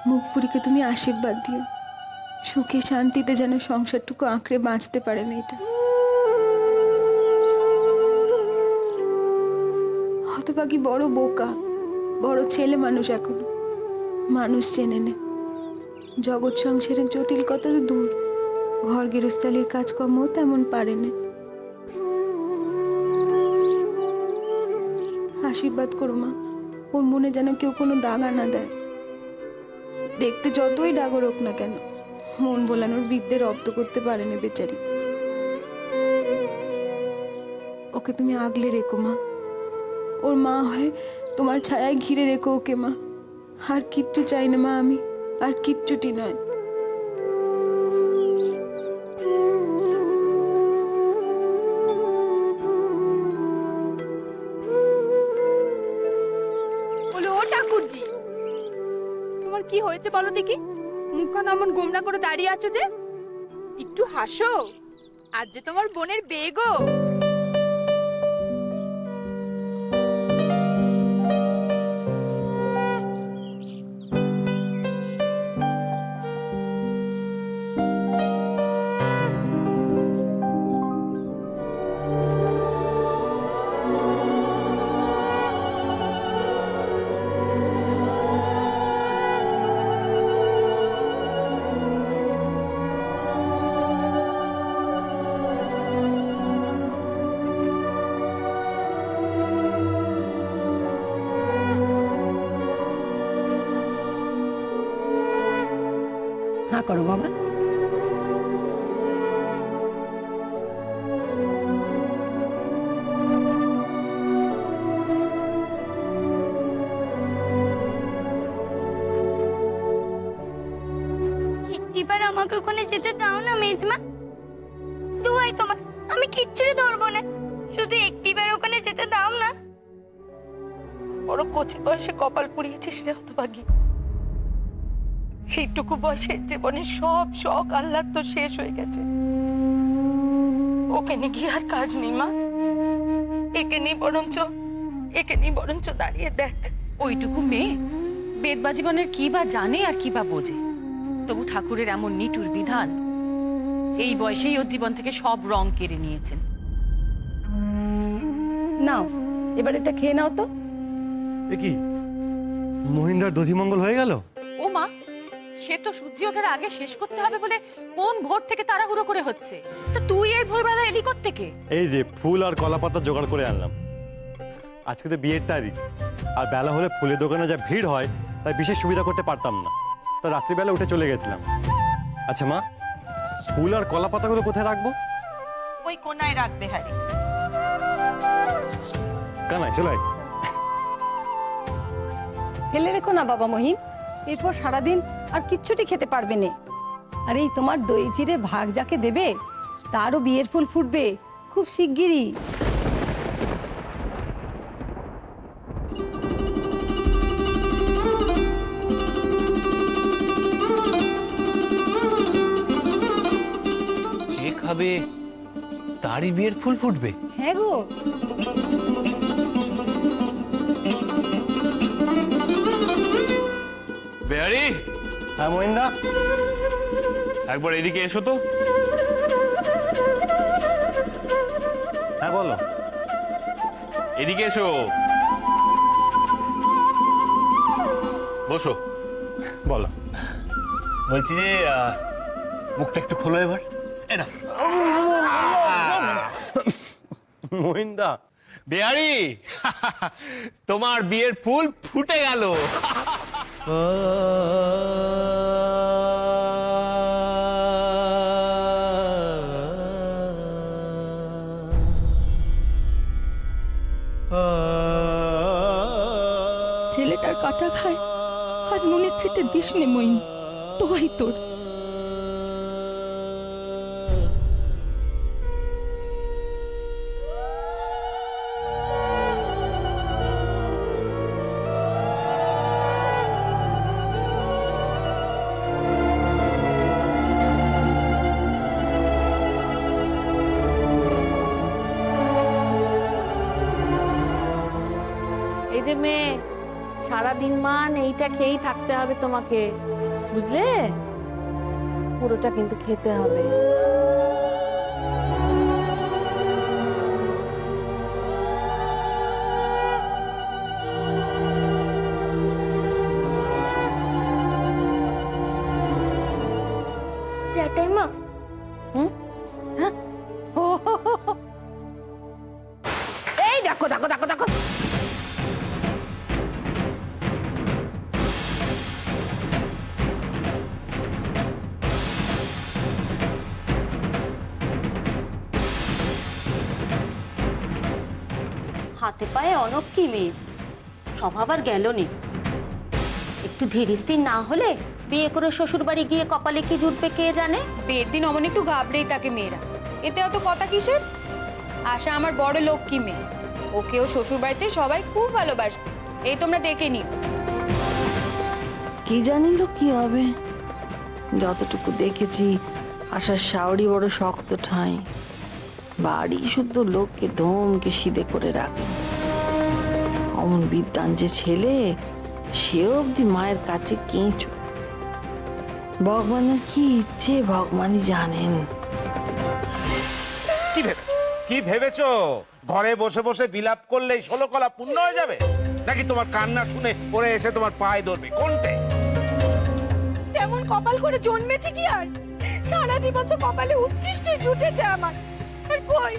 মুখপুরীকে তুমি আশীর্বাদ দিও, সুখে শান্তিতে যেন সংসারটুকু আঁকড়ে বাঁচতে পারে মেয়েটা। হতভাগী বড় বোকা, বড় ছেলে মানুষ, এখনো মানুষ চেনে নে। জগৎ সংসারের জটিল কত দূর, ঘর গৃহস্থালির কাজকর্ম তেমন পারে না। আশীর্বাদ করো মা, ওর মনে যেন কেউ কোনো দাগা না দেয়। দেখতে যতই ডাগর হোক না কেন, মন বোলানোর বিদ্যে রপ্ত করতে পারে না বেচারি। ওকে তুমি আগলে রেখো মা, ওর মা হয়ে তোমার ছায়ায় ঘিরে রেখো ওকে মা। আর কিচ্ছু চাই না মা আমি, আর কিচ্ছুটি নয়। বলে ও ঠাকুরজি, তোমার কি হয়েছে বলো দেখি? মুখখানা এমন গোমরা করে দাঁড়িয়ে আছো যে? একটু হাসো, আজ যে তোমার বোনের বিয়ে গো। হ্যাঁ করো বাবা। একটিবার আমাকে ওখানে যেতে দাও না মেজমা, দুয়াই তোমার, আমি কিচ্ছুই ধরবো না, শুধু একটিবার ওখানে যেতে দাও না। বড় কচি বয়সে কপাল পুড়িয়েছিস রে হতভাগী। এইটুকু বয়সে জীবনের সব শখ আহ্লাদ তো শেষ হয়ে গেছে। ওকে নিয়ে গিয়ে আর কাজ নেই মা, একে নিয়ে বরঞ্চ দাঁড়িয়ে দেখ। ওইটুকু মেয়ে বেদবা জীবনের কি বা জানে আর কি বা বোঝে, তবু ঠাকুরের এমন নিঠুর বিধান এই বয়সেই ওর জীবন থেকে সব রং কেড়ে নিয়েছেন। নাও এবার এটা খেয়ে নাও তো। এ কি, মহিন্দার দধিমঙ্গল হয়ে গেল? ও মা, সে তো সূর্য ওঠার আগে শেষ করতে হবে বলে কোন ভোর থেকে তাড়াহুড়ো করে হচ্ছে, তো তুই এই ভোরবেলা এলি কোত্থেকে? এই যে ফুল আর কলা পাতা জোগাড় করে আনলাম। আজকে তো বিয়ের তারিখ, আর বেলা হলে ফুলের দোকানে যা ভিড় হয় তাই বিশেষ সুবিধা করতে পারতাম না, তো রাত্রিবেলা উঠে চলে গেছিলাম। আচ্ছা মা, ফুল আর কলা পাতাগুলো কোথায় রাখবো? ওই কোনায় রাখবে হারি। কানাই চলে আয়। ফেলে রেখো না বাবা মহিম, এরপর সারাদিন আর কিচ্ছুটি খেতে পারবে না। আর এই তোমার দই চিড়ে ভাগ যাকে দেবে তারও বিয়ের ফুল ফুটবে খুব শিগগিরই। যে খাবে তারই বিয়ের ফুল ফুটবে? হ্যাঁ গো। বেয়ারি, হ্যাঁ মহিন্দা, একবার এদিকে এসো তো। হ্যাঁ বলো। এদিকে এসো, বসো। বলো। বলছি যে মুখটা একটু খোলো এবার। এনা মহিন্দা, বেয়ারি, তোমার বিয়ের ফুল ফুটে গেল। ছেলেটার কাটা খায় আর নুনের ছিটে দিস নে মইন, তোই তোর। এই যে মেয়ে, সারাদিন মান এইটা খেয়েই থাকতে হবে তোমাকে, বুঝলে? পুরোটা কিন্তু খেতে হবে। জ্যাঠাইমা, এই দেখো দেখো দেখো দেখো, হাতে পায়ে অনক কি মেয়ের স্বভাব আর গেল নে। একটু ধীর স্থির না হলে বিয়ে করে শ্বশুর বাড়ি গিয়ে কপালে কি জুটবে কে জানে। বিয়ের দিন অমন একটু ঘাবড়েই থাকে মেয়েরা, এতে অত কথা কিসের? আশা আমার বড় লক্ষ্মী মেয়ে, ওকেও শ্বশুর বাড়িতে সবাই খুব ভালোবাসবে, এই তোমরা দেখে নিও। কি জানি তো কি হবে। যতটুকু দেখেছি আশার শাওরি বড় শক্ত ঠাঁই, বাড়ি শুদ্ধ লোককে ধমকে সিধে করে রাখে। অমন বিদ্যান যে ছেলে, সে অবধি মায়ের কাছে কেঁচো। ভগবানের কি ইচ্ছে ভগবানই জানেন। কি ভেবেছো ঘরে বসে বসে বিলাপ করলেই 16 কলা পূর্ণ হয়ে যাবে, নাকি তোমার কান্না শুনে ওরে এসে তোমার পায়ে ধরবে? কোনটা? তেমন কপাল করে জন্মেছে কি আর? সারা জীবন তো কপালে উচ্ছিষ্ট জুটেছে আমার। আর কই,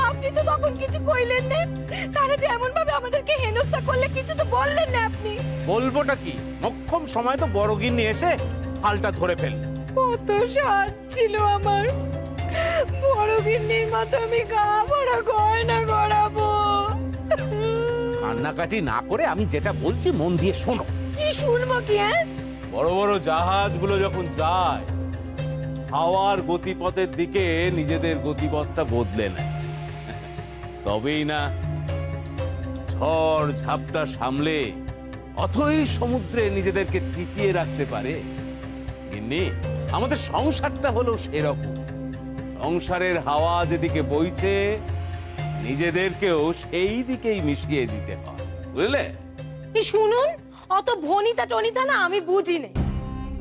আপনি তো তখন কিছু কইলেন না। তারা যে এমন ভাবে আমাদেরকে হেনস্থা করলে কিছু তো বললেন না আপনি। বলবোটা কি, মক্ষম সময় তো বড় গিন্নি এসে হালটা ধরে ফেললে। কত সাজ ছিল আমার, বড় গিন্নির মতো আমি গা ভরা গয়না গড়াবো। কান্নাকাটি না করে আমি যেটা বলছি মন দিয়ে শোনো। কি শুনবো কি? বড় বড় জাহাজগুলো যখন যায়, হাওয়ার গতিপথের দিকে নিজেদের গতিপথটা বদলে নেয়, তবেই না ঝড় ঝাপটা সামলে অথই সমুদ্রে নিজেদেরকে টিকিয়ে রাখতে পারে। গিন্নি, আমাদের সংসারটা হলো সেরকম। সংসারের হাওয়া যেদিকে বইছে, নিজেদেরকেও সেই দিকেই মিশিয়ে দিতে হয়, বুঝলে? শুনুন, অত ভনিতা টনিতা না আমি বুঝি না।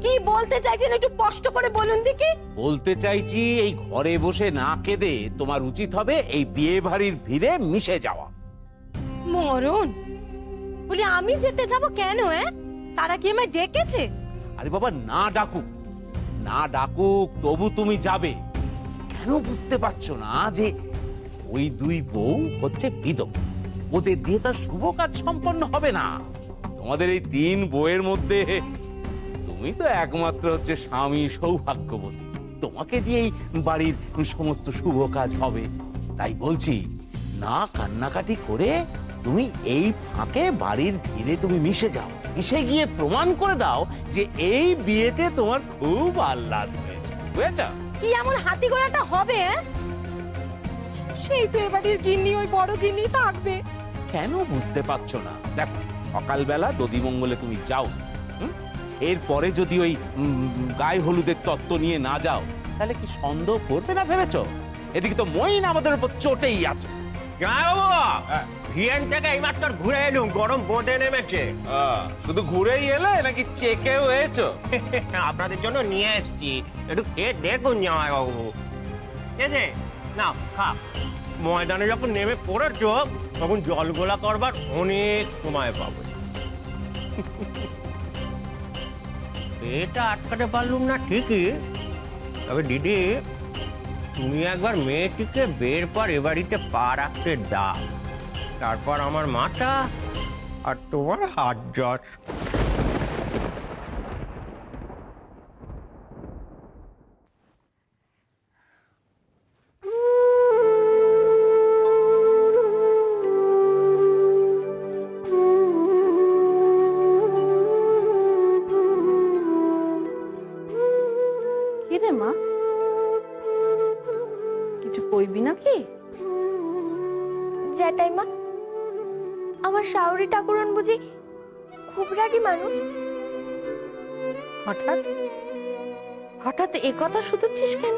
কি বলতে চাইছেন একটু স্পষ্ট করে বলুন দেখি। বলতে চাইছি, এই ঘরে বসে না কেঁদে তোমার উচিত হবে এই বিয়ে বাড়ির ভিড়ে মিশে যাওয়া। মরণ বলি আমি যেতে যাব কেন? তারা কি আমায় ডেকেছে? আরে বাবা, না ডাকুক না ডাকুক, তবু তুমি যাবে কেন? বুঝতে পারছো না যে ওই দুই বউ হচ্ছে বিধবা, ওদের দিয়ে তার শুভ কাজ সম্পন্ন হবে না। তোমাদের এই 3 বউয়ের মধ্যে তুমি তো একমাত্র হচ্ছে স্বামী সৌভাগ্যবতী, তোমাকে দিয়েই বাড়ির সমস্ত শুভ কাজ হবে। তাই বলছি, না কান্নাকাটি করে তুমি এই ফাঁকে বাড়ির ভিড়ে তুমি মিশে যাও, মিশে গিয়ে প্রমাণ করে দাও যে এই বিয়েতে তোমার খুব আহ্লাদ হয়েছে, বুঝেছো? কি এমন হাতি ঘোড়াটা হবে? সেই তো এবারের গিন্নি ওই বড় গিন্নি থাকবে। কেন বুঝতে পারছো না? দেখো, সকালবেলা দধিমঙ্গলে তুমি যাও, এরপরে যদি ওই গায়ে হলুদের তত্ত্ব নিয়ে না যাও, তাহলে কি সন্দেহ করবে না ভেবেছো? এদিকে তো মইন আমাদের উপর চটেই আছে। ভিয়েন থেকে এইমাত্র ঘুরে এলুম, গরম বোঁদে নেমেছে। শুধু ঘুরেই এলে নাকি চেকেও হয়েছো? আপনাদের জন্য নিয়ে এসেছি, একটু খেয়ে দেখুন জামাইবাবু। যে না খা, ময়দানে যখন নেমে পড়েছো তখন জল গোলা করবার অনেক সময় পাবো। এটা আটকাতে পারলুম না ঠিকই, তবে দিদি তুমি একবার মেয়েটিকে বের পর এ বাড়িতে পা রাখতে দাও, তারপর আমার মাথা আর তোমার হাত জট। কি রে মা, কিছু কইবি নাকি? জ্যাঠাইমা, আমার শাওরি ঠাকুরন বুঝি খুব রাগী মানুষ? হঠাৎ হঠাৎ এ কথা শুধুছিস কেন?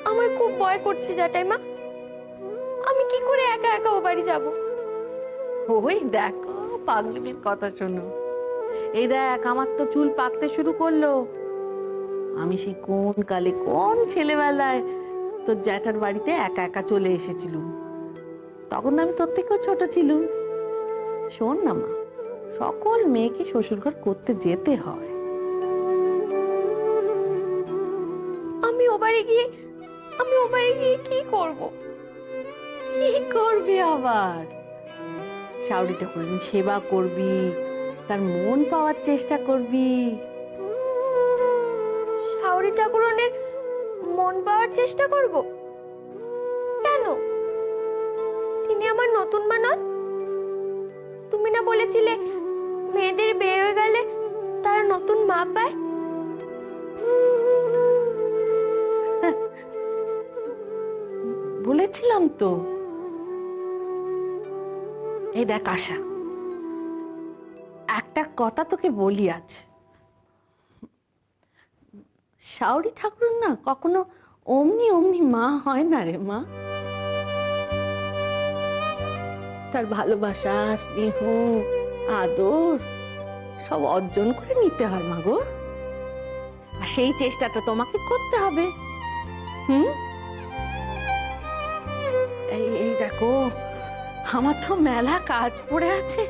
আমার খুব ভয় করছে জ্যাঠাইমা। আমি কি করে একা একা ও বাড়ি যাব? ওই দেখো পাগলিমির কথা শোনো। এই দেখ আমার তো চুল পাকতে শুরু করলো। আমি সেই কোন কালে কোন ছেলেবেলায় তোর জ্যাঠার বাড়িতে একা একা চলে এসেছিলুম। তখন তো আমি তোর থেকেও ছোট ছিলুম। শোন না মা, সকল মেয়েকে শ্বশুরঘর করতে যেতে হয়। আমি ও বাড়ি গিয়ে কি করব? কি করবি আবার? শাওরি ঠাকুরের সেবা করবি, তার মন পাওয়ার চেষ্টা করবি। শাওরি ঠাকুরনের মন পাওয়ার চেষ্টা করব? কেন? তিনি আমার নতুন মা নন? তুমি না বলেছিলে মেয়েদের বিয়ে হয়ে গেলে তারা নতুন মা পায়? বলেছিলাম তো। এই দেখ আশা, একটা কথা তোকে বলি আজ। শাওরি ঠাকুর না কখনো অমনি অমনি মা হয় না রে মা। তার ভালোবাসা, স্নেহ, আদর সব অর্জন করে নিতে হয় মা গো। আর সেই চেষ্টাটা তোমাকে করতে হবে। এই দেখো, আমার তো মেলা কাজ পড়ে আছে,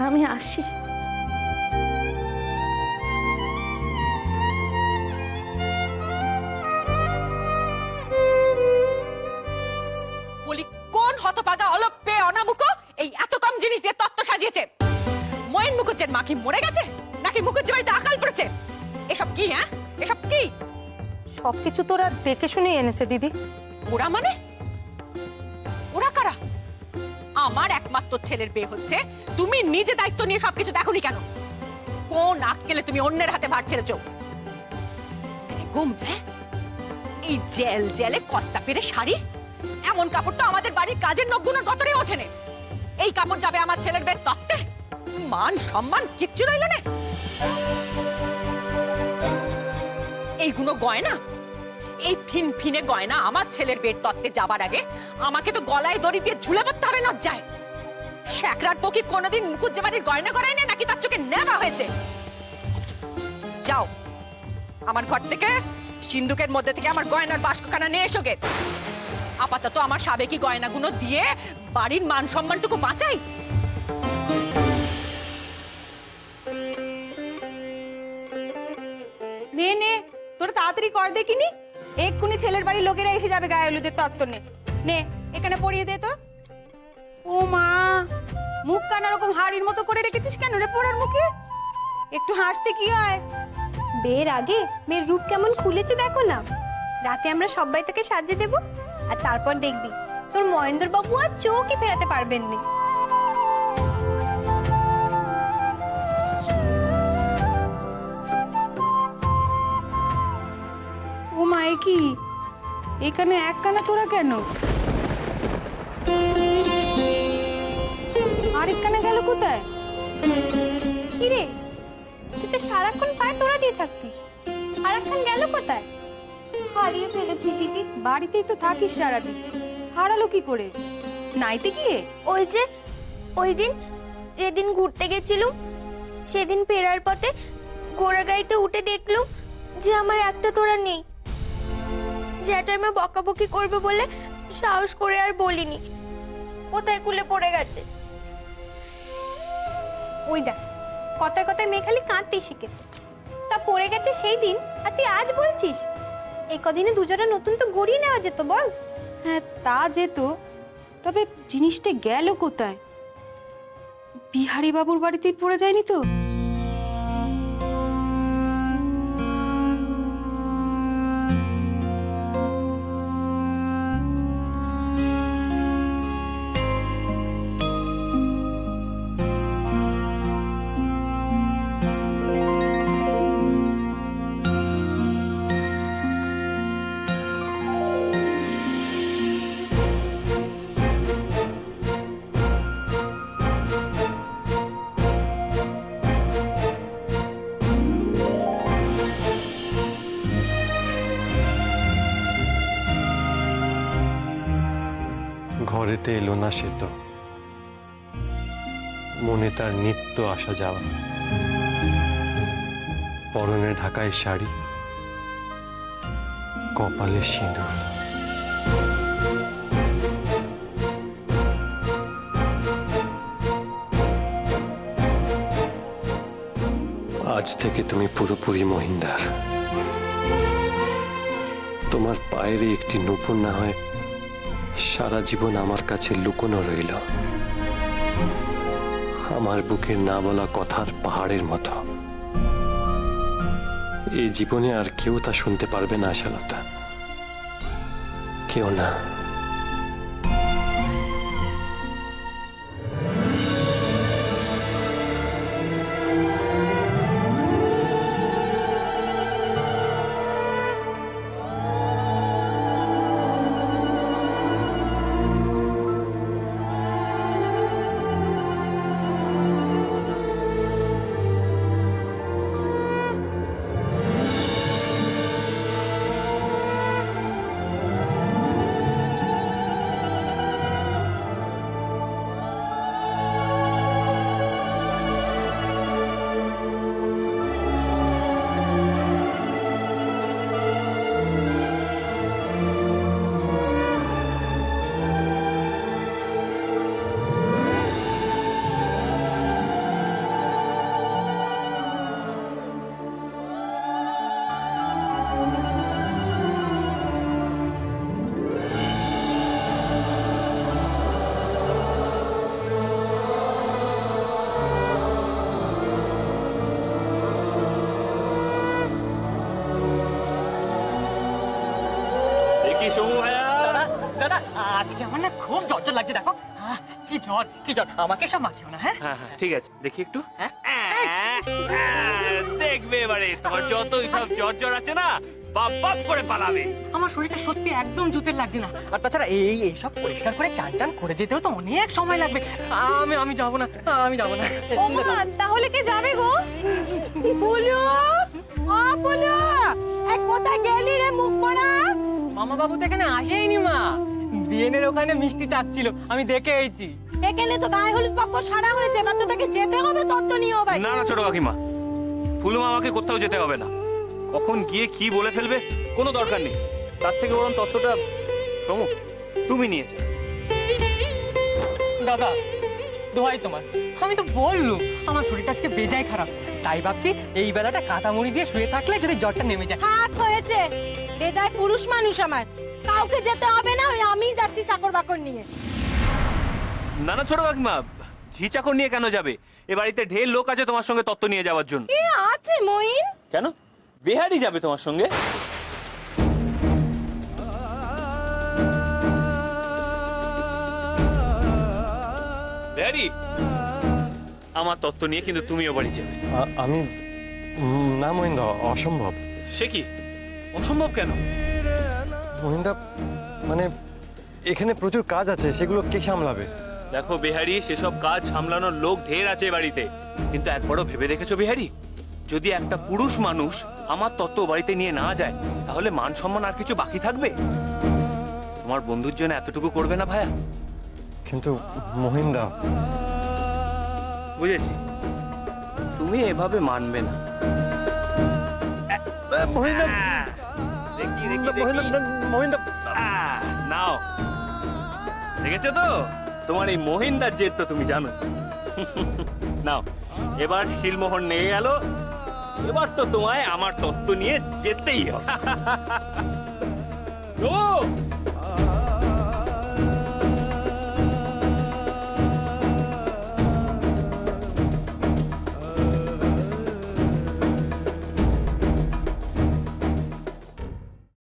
আমি আসি। বলি কোন হতভাগা অলপ্পে অনামুখ এই এত কম জিনিস দিয়ে তত্ত্ব সাজিয়েছে? ময়েন মুখুজ্জের মা কি মরে গেছে, নাকি মুখুজ্জে বাড়িতে আকাল পড়েছে? এসব কি? হ্যাঁ, এসব কি? সবকিছু তোরা দেখে শুনে এনেছে দিদি। ওরা মানে? ওরা কারা? আমার একমাত্র ছেলের বিয়ে হচ্ছে, তুমি নিজে দায়িত্ব নিয়ে সবকিছু দেখোনি কেন? কোন আক্কেলে তুমি অন্যের হাতে ভার ছেড়েছো? এই জেল জেলে কস্তা পেরে শাড়ি, এমন কাপড় তো আমাদের বাড়ির কাজের নখগুলোর গতরে ওঠেনে। এই কাপড় যাবে আমার ছেলের বিয়ের তত্ত্বে? মান সম্মান কিচ্ছু রইল না। এইগুলো গয়না, এই ফিন ফিনে গয়না আমার ছেলের বিয়ের তত্ত্বে যাবার আগে আমাকে তো গলায় দড়ি দিয়ে ঝুলে পড়তে হবে লজ্জায়। শ্যাকরার পকি কোনোদিন মুকুজ্জে বাড়ির গয়না গড়ায় না, নাকি তার চোখে নেবা হয়েছে? যাও আমার ঘর থেকে, সিন্ধুকের মধ্যে থেকে আমার গয়নার বাস্কখানা নিয়ে এসো গে। আপাতত আমার সাবেকি গয়নাগুলো দিয়ে বাড়ির মান সম্মানটুকু বাঁচাই। নে নে, তোরা তাড়াতাড়ি কর দেখিনি, এক্ষুনি ছেলের বাড়ির লোকেরা এসে যাবে গায়ে হলুদের তত্ত্ব নে। নে এখানে পরিয়ে দে তো। ও মা, মুখ কান ওরকম হাড়ির মতো করে রেখেছিস কেন রে পোড়ার মুখে? একটু হাসতে কি হয়? বিয়ের আগে মেয়ের রূপ কেমন খুলেছে দেখো না। রাতে আমরা সবাই তোকে সাজিয়ে দেব, আর তারপর দেখবি তোর মহেন্দ্র বাবু আর চোখই ফেরাতে পারবেন না। ও মা, এ কি? এখানে একখানা তোরা কেন? আরেকখানা গেল কোথায়? কি রে, তুই তো সারাক্ষণ পায়ে তোরা দিয়ে থাকতিস, আরেকখান গেল কোথায়? হারিয়ে ফেলেছি দিদি। বাড়িতেই তো থাকিস সারাদিন, হারালো কি করে? নাইতে গিয়ে? ওই দিন যেদিন ঘুরতে গেছিলুম, সেদিন ফেরার পথে ঘোড়া গাড়িতে উঠে দেখলুম যে আমার একটা তোরা নেই। জ্যাঠাইমা বকাবকি করবে বলে সাহস করে আর বলিনি। কোথায় খুলে পড়ে গেছে। ওই দেখ, কথায় কথায় মেয়ে খালি কাঁদতে শিখেছে। তা পড়ে গেছে সেই দিন, আর তুই আজ বলছিস? এই কদিনে দুজনে নতুন তো গড়িয়ে নেওয়া যেত, বল? হ্যাঁ তা যেত, তবে জিনিসটা গেল কোথায়? বিহারী বাবুর বাড়িতেই পড়ে যায়নি তো? ঘরেতে এলো না সে তো, মনে তার নিত্য আসা যাওয়া, পরনে ঢাকায় শাড়ি, কপালে সিঁদুর। আজ থেকে তুমি পুরোপুরি মহিন্দার। তোমার পায়ের একটি নূপুর না হয় সারা জীবন আমার কাছে লুকোনো রইল, আমার বুকের না বলা কথার পাহাড়ের মতো। এই জীবনে আর কেউ তা শুনতে পারবে না আশালতা, কেউ না। দাদা আজকে আমার না খুব জ্বর জ্বর লাগছে, দেখো কি জ্বর কি জ্বর, আমাকে সব মাখিও না। হ্যাঁ হ্যাঁ হ্যাঁ ঠিক আছে, দেখি একটু। দেখবে এবারে তোমার যত সব জ্বর জ্বর আছে না বাপ বাপ করে পালাবে। আমার শরীরটা সত্যি একদম জুতের লাগছে না, আর তাছাড়া এইসব পরিষ্কার করে চান টান করে যেতেও তো অনেক সময় লাগবে। আমি যাবো না, আমি যাবো না। তাহলে কে যাবে গো? বুলু, ও বুলু, এই কোথায় গেলি রে মুখ পড়া? মামা বাবু তো এখানে আসেইনি মা, বিয়েনের ওখানে মিষ্টি চাচ্ছিল, আমি দেখে এসেছি। এখানে তো গায়ে হলুদ পক্ষ সারা হয়েছে, এবার তো তাকে যেতে হবে তত্ত্ব নিয়ে ভাই। না না ছোট কাকিমা, ফুলু মামাকে কোথাও যেতে হবে না, কখন গিয়ে কি বলে ফেলবে কোনো দরকার নেই। তার থেকে বরং তত্ত্বটা প্রমুখ তুমি নিয়েছো। দাদা দোহাই তোমার, আমি তো বললুম আমার শরীরটা আজকে বেজায় খারাপ, তাই ভাবছি এই বেলাটা কাঁথা মুড়ি দিয়ে শুয়ে থাকলে যদি জ্বরটা নেমে যায়। থাক হয়েছে, বেজায় পুরুষ মানুষ আমার, কাউকে যেতে হবে না, ওই আমিই যাচ্ছি চাকর বাকর নিয়ে। না না ছোট কাকিমা, ঝি চাকর নিয়ে কেন যাবে? এ বাড়িতে ঢের লোক আছে তোমার সঙ্গে তত্ত্ব নিয়ে যাওয়ার জন্য। কে আছে মইন? কেন বেহারি যাবে তোমার সঙ্গে? বেহারি, আমার তত্ত্ব নিয়ে কিন্তু তুমিও বাড়ি যাবে। আমি না মহিন্দা, অসম্ভব। সে কি অসম্ভব কেন? মহিন্দা মানে এখানে প্রচুর কাজ আছে, সেগুলো কে সামলাবে? দেখো বেহারি, সেসব কাজ সামলানোর লোক ঢের আছে বাড়িতে, কিন্তু একবারও ভেবে দেখেছো বেহারি, যদি একটা পুরুষ মানুষ আমার তত্ত্ব বাড়িতে নিয়ে না যায় তাহলে মান সম্মান আর কিছু বাকি থাকবে? তোমার বন্ধুর জন্য এতটুকু করবে না ভাইয়া? কিন্তু মহিন্দা, বুঝেছি তুমি এভাবে মানবে না। মহিন্দা, দেখি মহিন্দা, নাও, দেখেছো তো তোমার এই মহিন্দার জেদ তো তুমি জানো। নাও এবার শিলমোহর নিয়ে গেল, এবার তো তোমায় আমার তত্ত্ব নিয়ে যেতেই হবে। ও